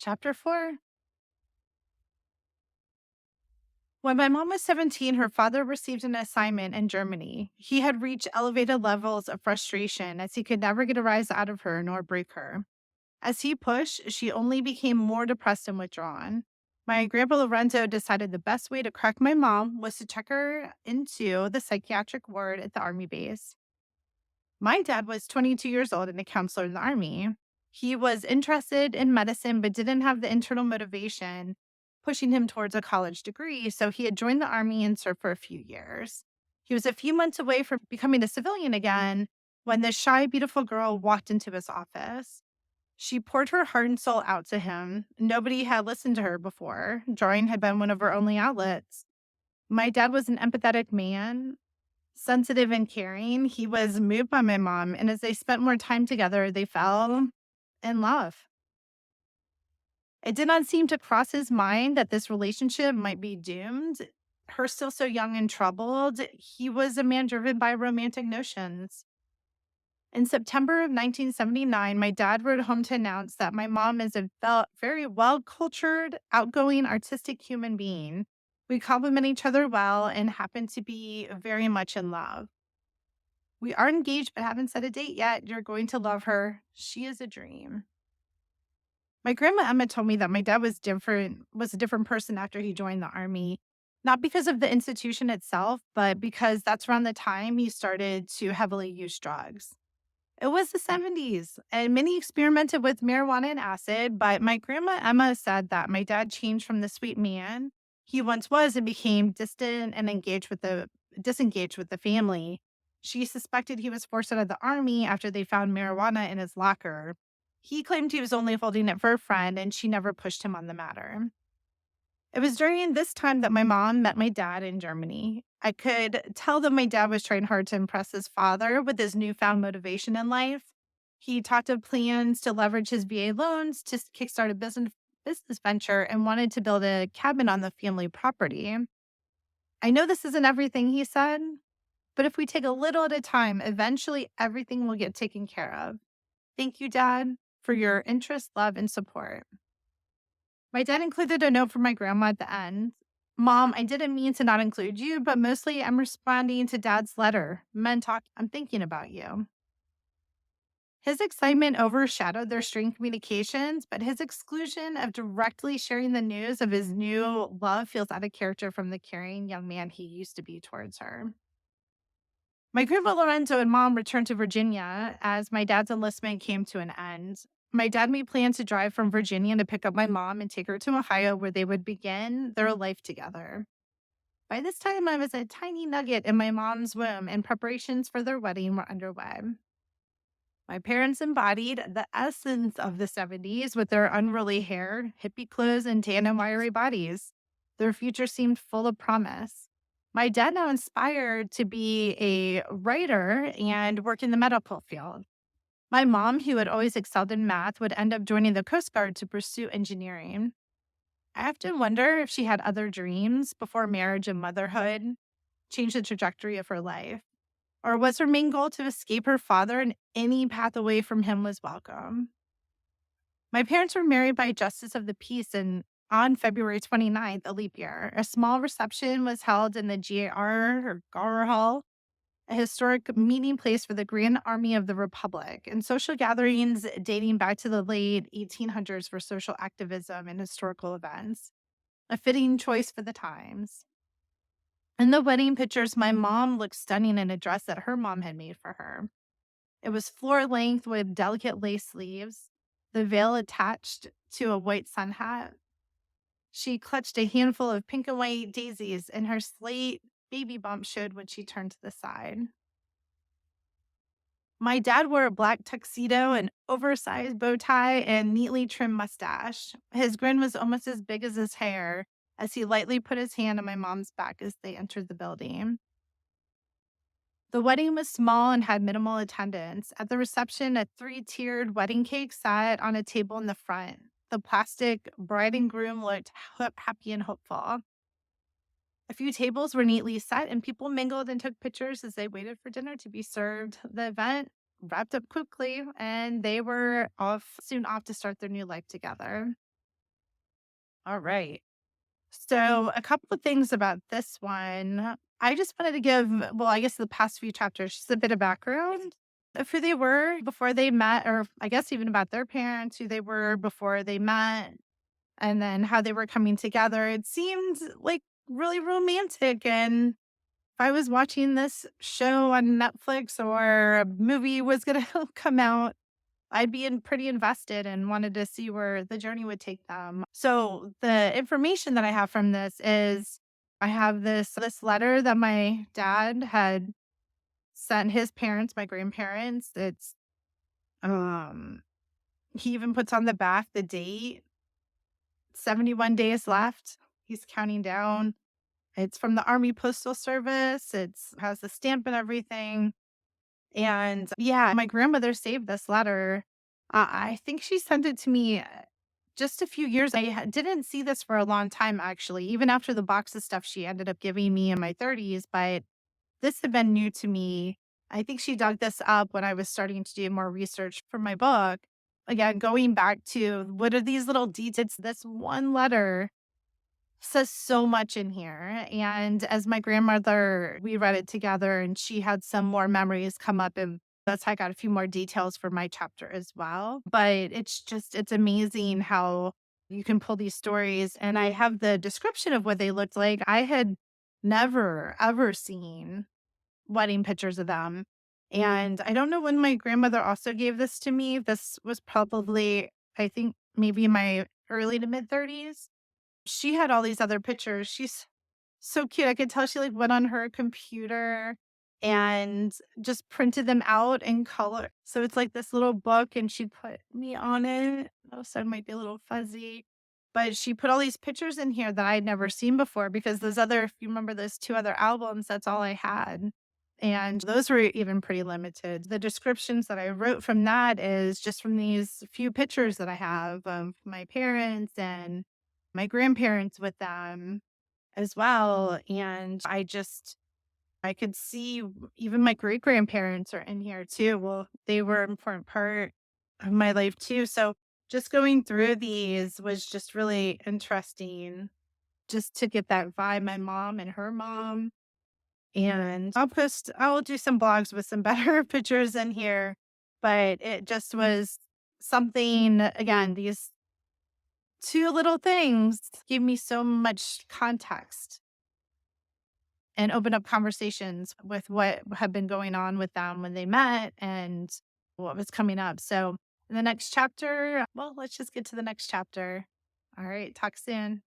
Chapter 4. When my mom was 17, her father received an assignment in Germany. He had reached elevated levels of frustration as he could never get a rise out of her nor break her. As he pushed, she only became more depressed and withdrawn. My grandpa Lorenzo decided the best way to crack my mom was to check her into the psychiatric ward at the army base. My dad was 22 years old and a counselor in the army. He was interested in medicine but didn't have the internal motivation pushing him towards a college degree, so he had joined the army and served for a few years. He was a few months away from becoming a civilian again when this shy, beautiful girl walked into his office. She poured her heart and soul out to him. Nobody had listened to her before. Drawing had been one of her only outlets. My dad was an empathetic man, sensitive and caring. He was moved by my mom, and as they spent more time together, they fell in love. It did not seem to cross his mind that this relationship might be doomed. Her still so young and troubled, he was a man driven by romantic notions. In September of 1979, my dad wrote home to announce that my mom is a very well cultured, outgoing, artistic human being. We complement each other well and happen to be very much in love. We are engaged but haven't set a date yet. You're going to love her. She is a dream. My grandma Emma told me that my dad was a different person after he joined the army, not because of the institution itself, but because that's around the time he started to heavily use drugs. It was the 70s, and many experimented with marijuana and acid, but my grandma Emma said that my dad changed from the sweet man he once was and became distant and disengaged with the family. She suspected he was forced out of the army after they found marijuana in his locker. He claimed he was only holding it for a friend, and she never pushed him on the matter. It was during this time that my mom met my dad in Germany. I could tell that my dad was trying hard to impress his father with his newfound motivation in life. He talked of plans to leverage his VA loans to kickstart a business venture and wanted to build a cabin on the family property. I know this isn't everything he said, but if we take a little at a time, eventually everything will get taken care of. Thank you, Dad, for your interest, love, and support. My dad included a note from my grandma at the end. Mom, I didn't mean to not include you, but mostly I'm responding to Dad's letter. Men talk, I'm thinking about you. His excitement overshadowed their strained communications, but his exclusion of directly sharing the news of his new love feels out of character from the caring young man he used to be towards her. My grandpa Lorenzo and mom returned to Virginia as my dad's enlistment came to an end. My dad made plans to drive from Virginia to pick up my mom and take her to Ohio, where they would begin their life together. By this time, I was a tiny nugget in my mom's womb, and preparations for their wedding were underway. My parents embodied the essence of the 70s with their unruly hair, hippie clothes, and tan and wiry bodies. Their future seemed full of promise. My dad now inspired to be a writer and work in the medical field. My mom, who had always excelled in math, would end up joining the Coast Guard to pursue engineering. I often wonder if she had other dreams before marriage and motherhood changed the trajectory of her life. Or was her main goal to escape her father, and any path away from him was welcome? My parents were married by Justice of the Peace on February 29th, a leap year. A small reception was held in the GAR Hall, a historic meeting place for the Grand Army of the Republic, and social gatherings dating back to the late 1800s for social activism and historical events. A fitting choice for the times. In the wedding pictures, my mom looked stunning in a dress that her mom had made for her. It was floor length with delicate lace sleeves, the veil attached to a white sun hat. She clutched a handful of pink and white daisies, and her slate baby bump showed when she turned to the side. My dad wore a black tuxedo, an oversized bow tie, and neatly trimmed mustache. His grin was almost as big as his hair as he lightly put his hand on my mom's back as they entered the building. The wedding was small and had minimal attendance. At the reception, a three-tiered wedding cake sat on a table in the front. The plastic bride and groom looked happy and hopeful. A few tables were neatly set, and people mingled and took pictures as they waited for dinner to be served. The event wrapped up quickly, and they were soon off to start their new life together. All right. So, a couple of things about this one. I just wanted to give, well, I guess the past few chapters, just a bit of background of who they were before they met, or I guess even about their parents, who they were before they met, and then how they were coming together. It seemed like really romantic. And if I was watching this show on Netflix or a movie was going to come out, I'd be pretty invested and wanted to see where the journey would take them. So the information that I have from this is I have this letter that my dad had sent his parents, my grandparents. It's um he even puts on the back the date, 71 days left. He's counting down. It's from the Army Postal Service. It's has the stamp and everything. And yeah, my grandmother saved this letter. I think she sent it to me just a few years. Didn't see this for a long time, actually, even after the box of stuff she ended up giving me in my 30s. But this had been new to me. I think she dug this up when I was starting to do more research for my book. Again, going back to what are these little details? This one letter says so much in here. And as my grandmother, we read it together and she had some more memories come up. And that's how I got a few more details for my chapter as well. But it's amazing how you can pull these stories. And I have the description of what they looked like. I had never, ever seen wedding pictures of them. And I don't know when my grandmother also gave this to me. This was probably, I think, maybe in my early to mid 30s. She had all these other pictures. She's so cute. I could tell she, like, went on her computer and just printed them out in color. So it's like this little book, and she put me on it. Oh, so it might be a little fuzzy, but she put all these pictures in here that I'd never seen before because those other if you remember those 2 other albums, that's all I had, and those were even pretty limited. The descriptions that I wrote from that is just from these few pictures that I have of my parents and my grandparents with them as well, and I could see even my great grandparents are in here too. Well, they were an important part of my life too. So just going through these was just really interesting just to get that vibe. My mom and her mom. And I'll do some blogs with some better pictures in here. But it just was something, again, these two little things give me so much context and open up conversations with what had been going on with them when they met and what was coming up. So, in the next chapter, well, let's just get to the next chapter. All right, talk soon.